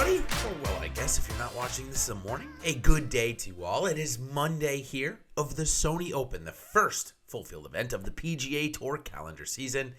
everybody. Well, I guess if you're not watching this in the morning, a good day to you all. It is Monday here of the Sony Open, the first full field event of the PGA Tour calendar season.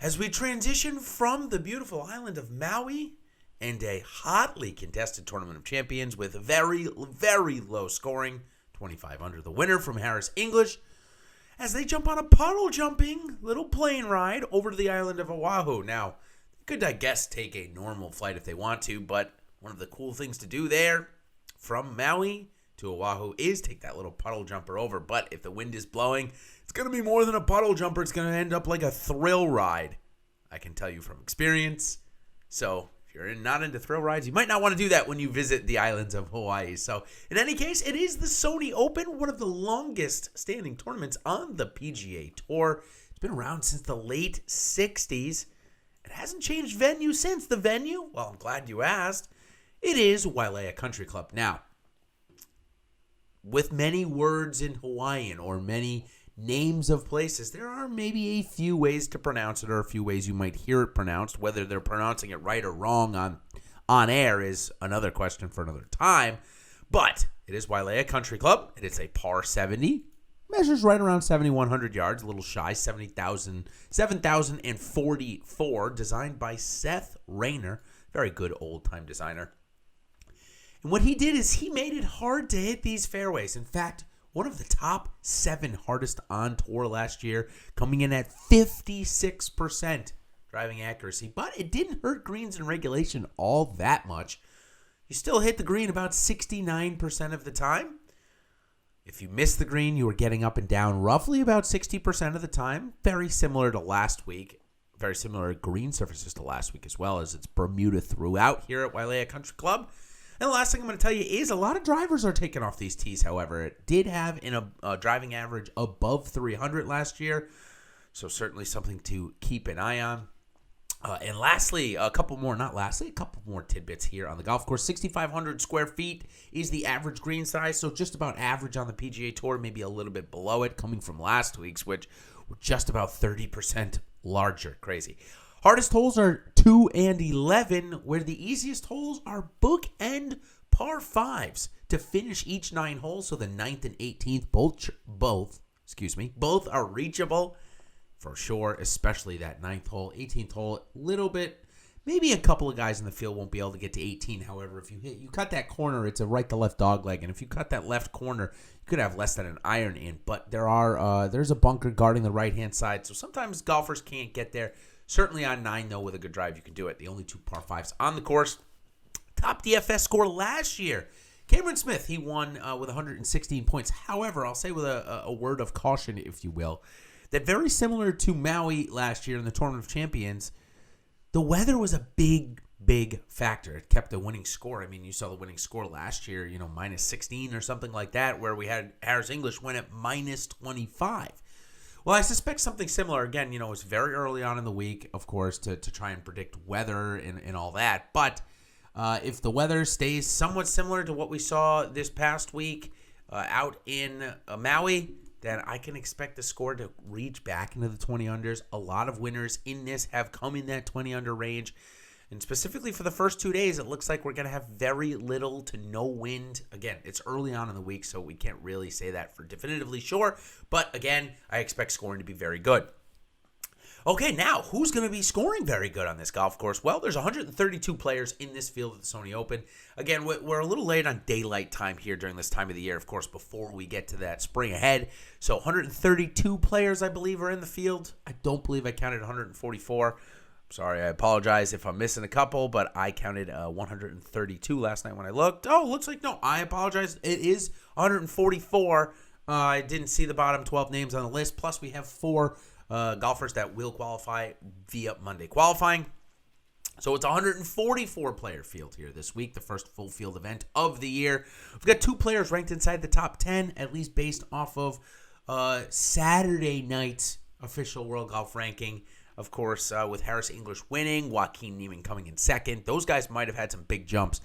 As we transition from the beautiful island of Maui and a hotly contested Tournament of Champions with very, very low scoring, 25 under the winner from Harris English, as they jump on a puddle jumping little plane ride over to the island of Oahu. Now, could, I guess, take a normal flight if they want to, but one of the cool things to do there from Maui to Oahu is take that little puddle jumper over. But if the wind is blowing, it's going to be more than a puddle jumper. It's going to end up like a thrill ride. I can tell you from experience. So if you're not into thrill rides, you might not want to do that when you visit the islands of Hawaii. So in any case, it is the Sony Open, one of the longest standing tournaments on the PGA Tour. It's been around since the late 60s. It hasn't changed venue since. The venue, well, I'm glad you asked. It is Wailea Country Club. Now, with many words in Hawaiian or many names of places, there are maybe a few ways to pronounce it or a few ways you might hear it pronounced. Whether they're pronouncing it right or wrong on air is another question for another time. But it is Wailea Country Club. It is a par 70. Measures right around 7,100 yards, a little shy, 7,044, designed by Seth Rayner, very good old-time designer. And what he did is he made it hard to hit these fairways. In fact, one of the top 7 hardest on tour last year, coming in at 56% driving accuracy. But it didn't hurt greens in regulation all that much. You still hit the green about 69% of the time. If you missed the green, you were getting up and down roughly about 60% of the time. Very similar to last week. Very similar green surfaces to last week as well, as it's Bermuda throughout here at Wailea Country Club. And the last thing I'm going to tell you is a lot of drivers are taking off these tees, however. It did have a driving average above 300 last year, so certainly something to keep an eye on. And lastly, a couple more tidbits here on the golf course. 6,500 square feet is the average green size, so just about average on the PGA Tour, maybe a little bit below it, coming from last week's, which were just about 30% larger. Crazy. Hardest holes are 2 and 11, where the easiest holes are bookend par 5s to finish each 9 holes, so the 9th and 18th both are reachable. For sure, especially that 9th hole, 18th hole, little bit, maybe a couple of guys in the field won't be able to get to 18. However, if you cut that corner, it's a right to left dog leg, and if you cut that left corner, you could have less than an iron in. But there's a bunker guarding the right-hand side, so sometimes golfers can't get there. Certainly on 9, though, with a good drive, you can do it. The only 2 par 5s on the course. Top DFS score last year. Cameron Smith, he won with 116 points. However, I'll say with a word of caution, if you will, that very similar to Maui last year in the Tournament of Champions, the weather was a big, big factor. It kept the winning score. I mean, you saw the winning score last year, minus 16 or something like that, where we had Harris English win at minus 25. Well, I suspect something similar. Again, it's very early on in the week, of course, to try and predict weather and all that. But if the weather stays somewhat similar to what we saw this past week out in Maui, then I can expect the score to reach back into the 20 unders. A lot of winners in this have come in that 20 under range. And specifically for the first 2 days, it looks like we're going to have very little to no wind. Again, it's early on in the week, so we can't really say that for definitively sure. But again, I expect scoring to be very good. Okay, now, who's going to be scoring very good on this golf course? Well, there's 132 players in this field at the Sony Open. Again, we're a little late on daylight time here during this time of the year, of course, before we get to that spring ahead. So 132 players, I believe, are in the field. I don't believe I counted 144. Sorry, I apologize if I'm missing a couple, but I counted 132 last night when I looked. Oh, looks like no. I apologize. It is 144. I didn't see the bottom 12 names on the list. Plus, we have 4 golfers that will qualify via Monday qualifying. So it's a 144-player field here this week, the first full field event of the year. We've got 2 players ranked inside the top 10, at least based off of Saturday night's official World Golf Ranking. Of course, with Harris English winning, Joaquin Niemann coming in second. Those guys might have had some big jumps.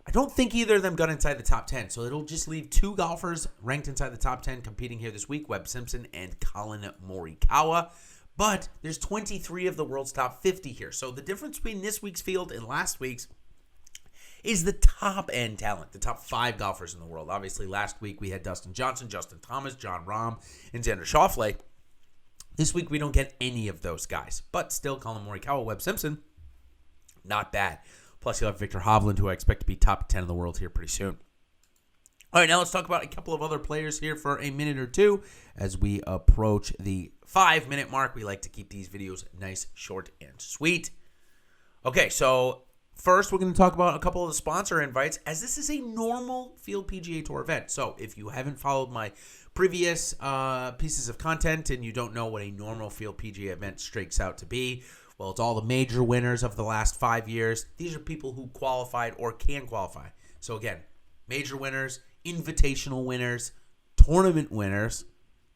I don't think either of them got inside the top 10, so it'll just leave 2 golfers ranked inside the top 10 competing here this week, Webb Simpson and Colin Morikawa. But there's 23 of the world's top 50 here. So the difference between this week's field and last week's is the top-end talent, the top 5 golfers in the world. Obviously, last week we had Dustin Johnson, Justin Thomas, John Rahm, and Xander Schauffele. This week we don't get any of those guys, but still Colin Morikawa, Webb Simpson, not bad. Plus you'll have Victor Hovland, who I expect to be top 10 in the world here pretty soon. All right, now let's talk about a couple of other players here for a minute or two as we approach the 5-minute mark. We like to keep these videos nice, short, and sweet. Okay, so first we're going to talk about a couple of the sponsor invites, as this is a normal Field PGA Tour event. So if you haven't followed my previous pieces of content and you don't know what a normal Field PGA event streaks out to be, well, it's all the major winners of the last 5 years. These are people who qualified or can qualify. So again, major winners, invitational winners, tournament winners.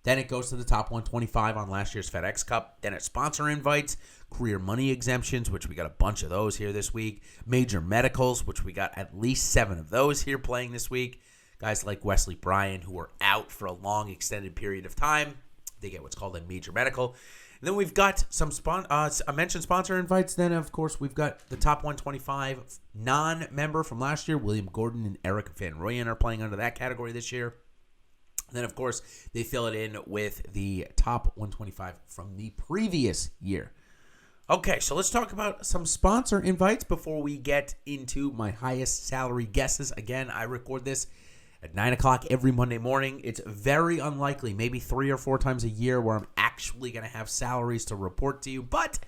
Then it goes to the top 125 on last year's FedEx Cup. Then it's sponsor invites, career money exemptions, which we got a bunch of those here this week. Major medicals, which we got at least 7 of those here playing this week. Guys like Wesley Bryan, who are out for a long extended period of time, they get what's called a major medical. And then we've got some I mentioned sponsor invites. Then, of course, we've got the top 125 non-member from last year. William Gordon and Eric Van Rooyen are playing under that category this year. And then, of course, they fill it in with the top 125 from the previous year. Okay, so let's talk about some sponsor invites before we get into my highest salary guesses. Again, I record this at 9 o'clock every Monday morning. It's very unlikely, maybe 3 or 4 times a year, where I'm actually going to have salaries to report to you. But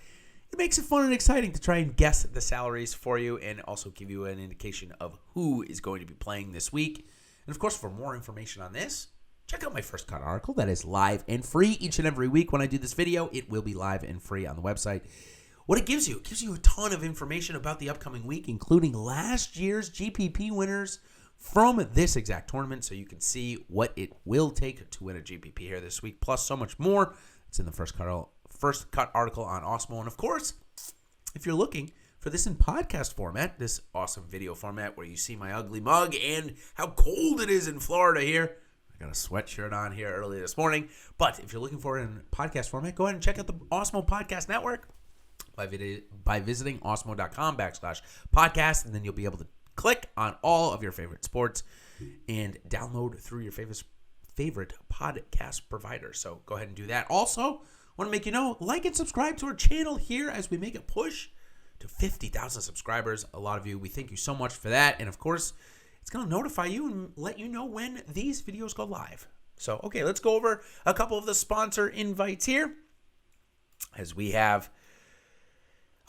it makes it fun and exciting to try and guess the salaries for you and also give you an indication of who is going to be playing this week. And, of course, for more information on this, check out my First Cut article that is live and free each and every week. When I do this video, it will be live and free on the website. What it gives you a ton of information about the upcoming week, including last year's GPP winners from this exact tournament, so you can see what it will take to win a GPP here this week, plus so much more. It's in the First Cut article on Awesemo. And, of course, if you're looking for this in podcast format, this awesome video format where you see my ugly mug and how cold it is in Florida here, I got a sweatshirt on here early this morning. But if you're looking for it in podcast format, go ahead and check out the Awesemo Podcast Network by visiting awesemo.com/podcast, and then you'll be able to click on all of your favorite sports and download through your favorite podcast provider. So go ahead and do that. Also, want to make you know, like and subscribe to our channel here as we make a push to 50,000 subscribers. A lot of you, we thank you so much for that. And of course, it's going to notify you and let you know when these videos go live. So, okay, let's go over a couple of the sponsor invites here, as we have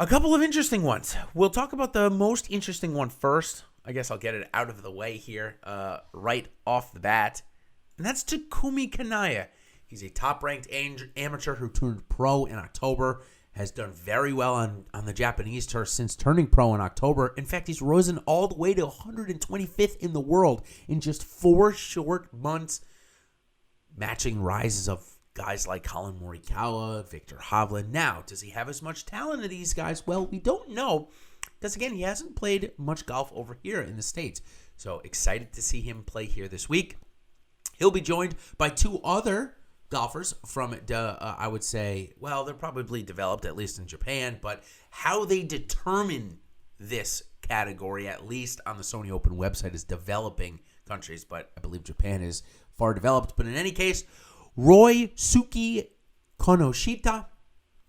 a couple of interesting ones. We'll talk about the most interesting one first. I guess I'll get it out of the way here right off the bat. And that's Takumi Kanaya. He's a top-ranked amateur who turned pro in October, has done very well on the Japanese tour since turning pro in October. In fact, he's risen all the way to 125th in the world in just 4 short months, matching rises of guys like Colin Morikawa, Victor Hovland. Now, does he have as much talent as these guys? Well, we don't know, because again, he hasn't played much golf over here in the States. So excited to see him play here this week. He'll be joined by 2 other golfers from, I would say, well, they're probably developed, at least in Japan, but how they determine this category, at least on the Sony Open website, is developing countries, but I believe Japan is far developed. But in any case, Ryosuke Konoshita,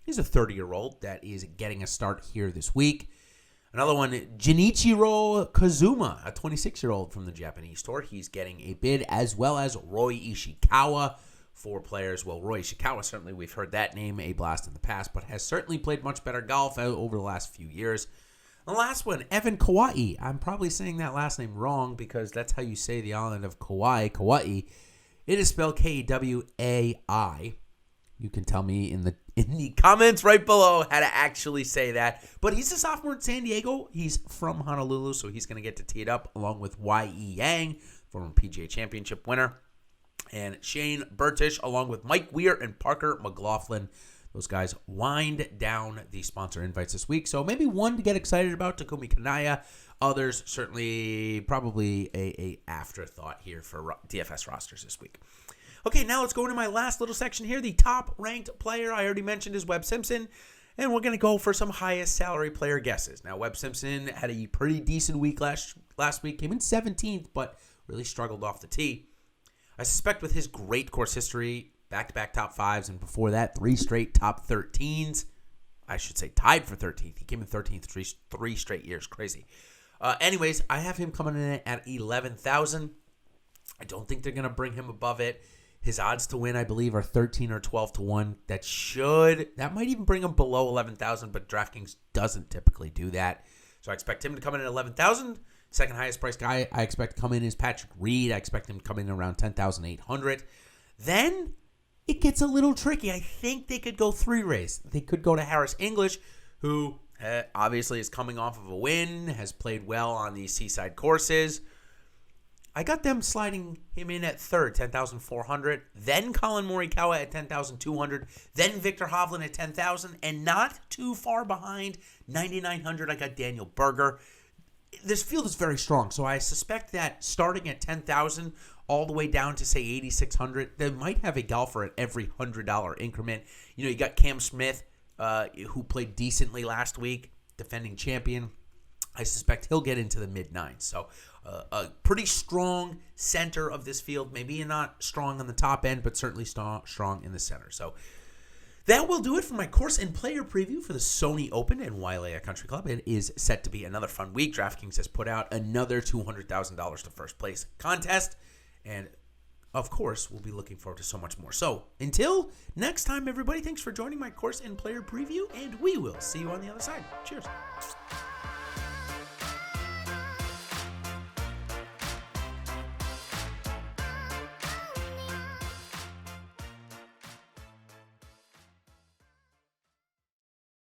he's a 30-year-old that is getting a start here this week. Another one, Junichiro Kazuma, a 26-year-old from the Japanese tour. He's getting a bid, as well as Roy Ishikawa, 4 players. Well, Roy Ishikawa, certainly we've heard that name a blast in the past, but has certainly played much better golf over the last few years. The last one, Evan Kawai. I'm probably saying that last name wrong because that's how you say the island of Kawai. It is spelled Kwai. You can tell me in the comments right below how to actually say that. But he's a sophomore in San Diego. He's from Honolulu, so he's going to get to tee it up along with Y.E. Yang, former PGA Championship winner, and Shane Burtish, along with Mike Weir and Parker McLaughlin. Those guys wind down the sponsor invites this week. So maybe one to get excited about, Takumi Kanaya. Others certainly probably a afterthought here for DFS rosters this week. Okay, now let's go into my last little section here. The top-ranked player I already mentioned is Webb Simpson. And we're going to go for some highest salary player guesses. Now, Webb Simpson had a pretty decent week last week. Came in 17th, but really struggled off the tee. I suspect with his great course history, back-to-back top 5s, and before that, 3 straight top 13s. I should say tied for 13th. He came in 13th three straight years. Crazy. Anyways, I have him coming in at 11,000. I don't think they're going to bring him above it. His odds to win, I believe, are 13 or 12 to 1. That might even bring him below 11,000, but DraftKings doesn't typically do that. So I expect him to come in at 11,000. Second highest priced guy I expect to come in is Patrick Reed. I expect him to come in around 10,800. Then it gets a little tricky. I think they could go 3-race. They could go to Harris English, who obviously is coming off of a win, has played well on these seaside courses. I got them sliding him in at third, 10,400. Then Colin Morikawa at 10,200. Then Victor Hovland at 10,000. And not too far behind, 9,900, I got Daniel Berger. This field is very strong, so I suspect that starting at 10,000 all the way down to, say, 8,600, they might have a golfer at every $100 increment. You know, you got Cam Smith, who played decently last week, defending champion. I suspect he'll get into the mid-9s. So a pretty strong center of this field. Maybe not strong on the top end, but certainly strong in the center. So that will do it for my course and player preview for the Sony Open and Wailea Country Club. It is set to be another fun week. DraftKings has put out another $200,000 to first place contest. And, of course, we'll be looking forward to so much more. So until next time, everybody, thanks for joining my course and player preview, and we will see you on the other side. Cheers.